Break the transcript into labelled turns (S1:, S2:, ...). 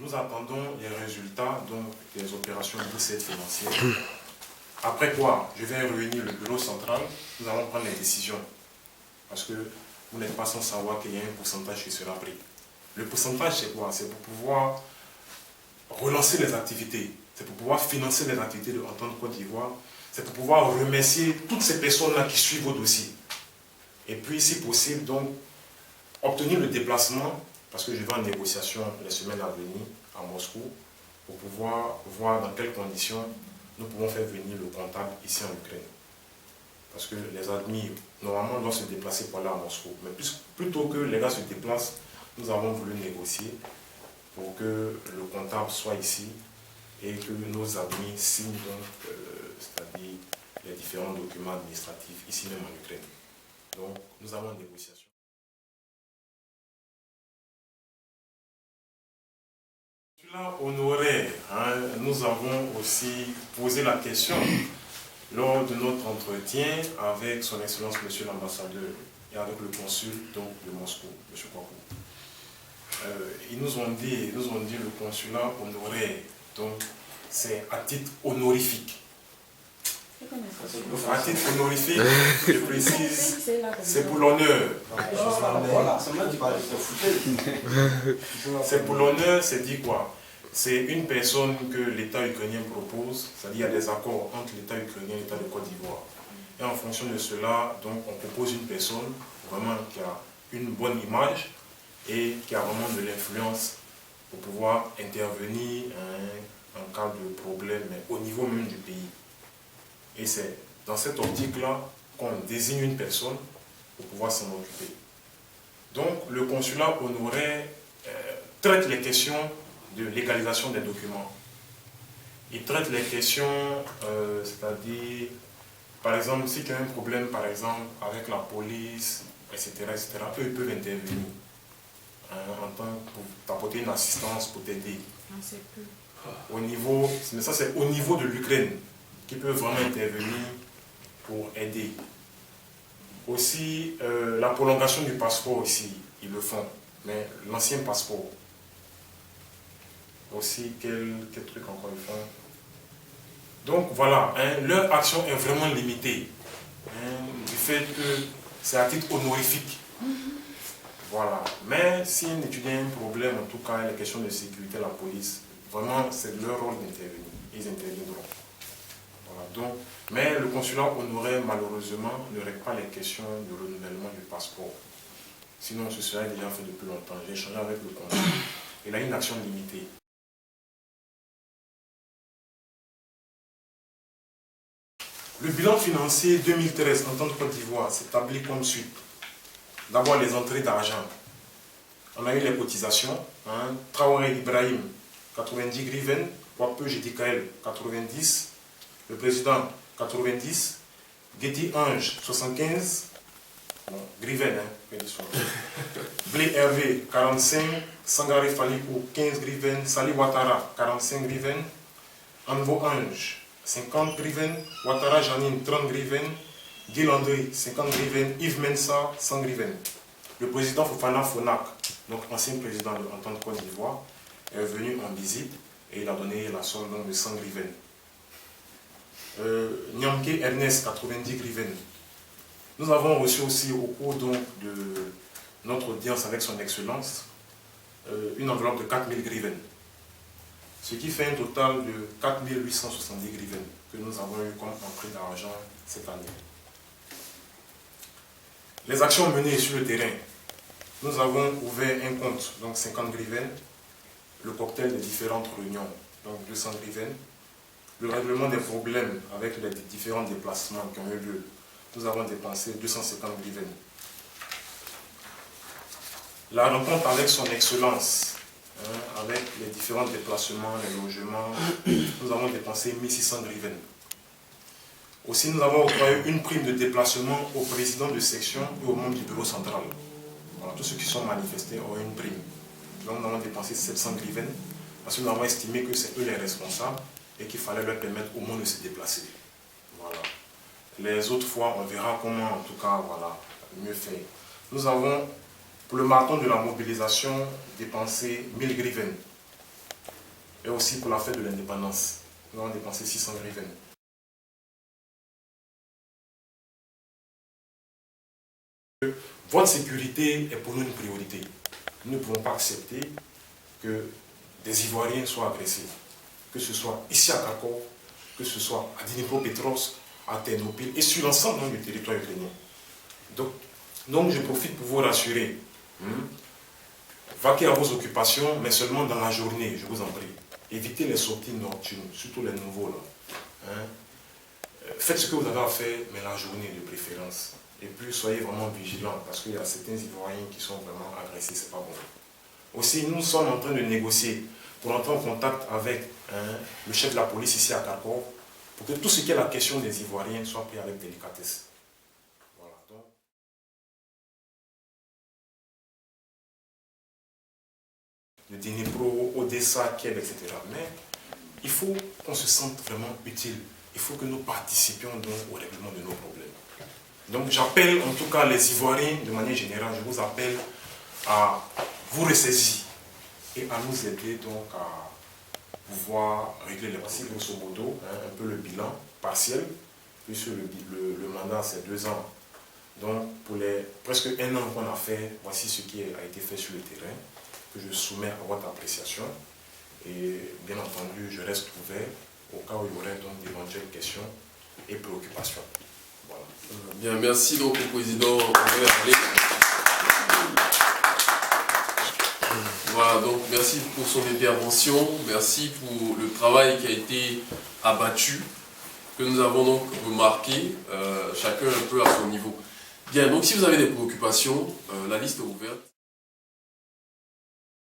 S1: Nous attendons les résultats donc, des opérations d'aide financière. Après quoi, je vais réunir le bureau central, nous allons prendre les décisions. Parce que vous n'êtes pas sans savoir qu'il y a un pourcentage qui sera pris. Le pourcentage, c'est quoi? C'est pour pouvoir relancer les activités. C'est pour pouvoir financer les activités de l'Entente Côte d'Ivoire. C'est pour pouvoir remercier toutes ces personnes-là qui suivent vos dossiers. Et puis, si possible, donc, obtenir le déplacement, parce que je vais en négociation les semaines à venir à Moscou, pour pouvoir voir dans quelles conditions nous pouvons faire venir le comptable ici en Ukraine. Parce que les admis, normalement, doivent se déplacer pour aller à Moscou. Mais plutôt que les gars se déplacent, nous avons voulu négocier pour que le comptable soit ici et que nos admis signent donc, c'est-à-dire les différents documents administratifs ici même en Ukraine. Donc, nous avons une négociation. Là, honoré, nous avons aussi posé la question lors de notre entretien avec son Excellence Monsieur l'ambassadeur et avec le consul donc, de Moscou, M. Kwaku. Ils nous ont dit le consulat honoré, donc c'est à titre honorifique. À titre honorifique, je précise, c'est pour l'honneur. C'est pour l'honneur, c'est dit quoi? C'est une personne que l'État ukrainien propose, c'est-à-dire il y a des accords entre l'État ukrainien et l'État de Côte d'Ivoire. Et en fonction de cela, donc, on propose une personne vraiment qui a une bonne image et qui a vraiment de l'influence pour pouvoir intervenir en cas de problème au niveau même du pays. Et c'est dans cette optique-là qu'on désigne une personne pour pouvoir s'en occuper. Donc le consulat honoraire traite les questions de légalisation des documents. Il traite les questions, c'est-à-dire, par exemple, si tu as un problème, par exemple, avec la police, etc., eux ils peuvent intervenir en tant pour t'apporter une assistance, pour t'aider. Au niveau, mais ça c'est au niveau de l'Ukraine qui peut vraiment intervenir pour aider. Aussi, la prolongation du passeport ici, ils le font, mais l'ancien passeport, aussi, quel truc encore ils font. Donc voilà, leur action est vraiment limitée, du fait que c'est à titre honorifique. Voilà, mais si un étudiant a un problème, en tout cas, les questions de sécurité, la police, vraiment c'est leur rôle d'intervenir, ils interviendront. Voilà, donc, mais le consulat honoraire, malheureusement, ne règle pas les questions de renouvellement du passeport. Sinon, ce serait déjà fait depuis longtemps. J'ai échangé avec le consul. Il a une action limitée. Le bilan financier 2013 en tant que Côte d'Ivoire s'établit comme suit. D'abord, les entrées d'argent. On a eu les cotisations. Traoré Ibrahim, 90 griven. Wapeu Jedikael, 90. Le président, 90. Guedi Ange, 75. Bon, griven, Blé Hervé, 45. Sangare Falikou, 15 griven. Sali Ouattara, 45 griven. Anvo Ange, 50 griven. Ouattara Janine, 30 griven. Guy Landry, 50 griven. Yves Mensa, 100 griven. Le président Fofana Fonak, donc ancien président de l'Entente Côte d'Ivoire, est venu en visite et il a donné la somme donc, de 100 griven. Nyamke Ernest, 90 griven. Nous avons reçu aussi au cours donc, de notre audience avec son Excellence une enveloppe de 4000 griven. Ce qui fait un total de 4870 griven que nous avons eu comme entrée d'argent cette année. Les actions menées sur le terrain. Nous avons ouvert un compte, donc 50 griven, le cocktail des différentes réunions, donc 200 griven, le règlement des problèmes avec les différents déplacements qui ont eu lieu. Nous avons dépensé 250 griven. La rencontre avec son Excellence, avec les différents déplacements, les logements, nous avons dépensé 1600 griven. Aussi, nous avons octroyé une prime de déplacement au président de section et aux membres du bureau central. Voilà, tous ceux qui sont manifestés ont une prime. Donc, nous avons dépensé 700 griven parce que nous avons estimé que c'est eux les responsables et qu'il fallait leur permettre au moins de se déplacer. Voilà. Les autres fois, on verra comment, en tout cas, voilà, mieux faire. Nous avons, pour le marathon de la mobilisation, dépensé 1000 griven. et aussi pour la fête de l'indépendance. Nous avons dépensé 600 griven. Votre sécurité est pour nous une priorité. Nous ne pouvons pas accepter que des Ivoiriens soient agressés, que ce soit ici à Kharkov, que ce soit à Dnipropetrovsk, à Ternopil et sur l'ensemble du territoire ukrainien. Donc je profite pour vous rassurer. Vaquez à vos occupations, mais seulement dans la journée, je vous en prie. Évitez les sorties nocturnes, surtout les nouveaux là. Faites ce que vous avez à faire, mais la journée de préférence. Et puis soyez vraiment vigilants, parce qu'il y a certains Ivoiriens qui sont vraiment agressés, c'est pas bon. Aussi, nous sommes en train de négocier pour entrer en contact avec le chef de la police ici à Kharkov, pour que tout ce qui est la question des Ivoiriens soit pris avec délicatesse. Voilà, donc. De Dnipro, Odessa, Kiev, etc. Mais il faut qu'on se sente vraiment utile. Il faut que nous participions donc au règlement de nos problèmes. Donc j'appelle en tout cas les Ivoiriens, de manière générale, je vous appelle à vous ressaisir et à nous aider donc à pouvoir régler les problèmes. Grosso modo, un peu le bilan partiel, puisque le mandat c'est 2 ans. Donc pour les presque 1 an qu'on a fait, voici ce qui a été fait sur le terrain, que je soumets à votre appréciation. Et bien entendu, je reste ouvert au cas où il y aurait donc d'éventuelles questions et préoccupations. Voilà.
S2: Bien, merci donc au président André. Voilà, donc merci pour son intervention, merci pour le travail qui a été abattu, que nous avons donc remarqué, chacun un peu à son niveau. Bien, donc si vous avez des préoccupations, la liste est ouverte.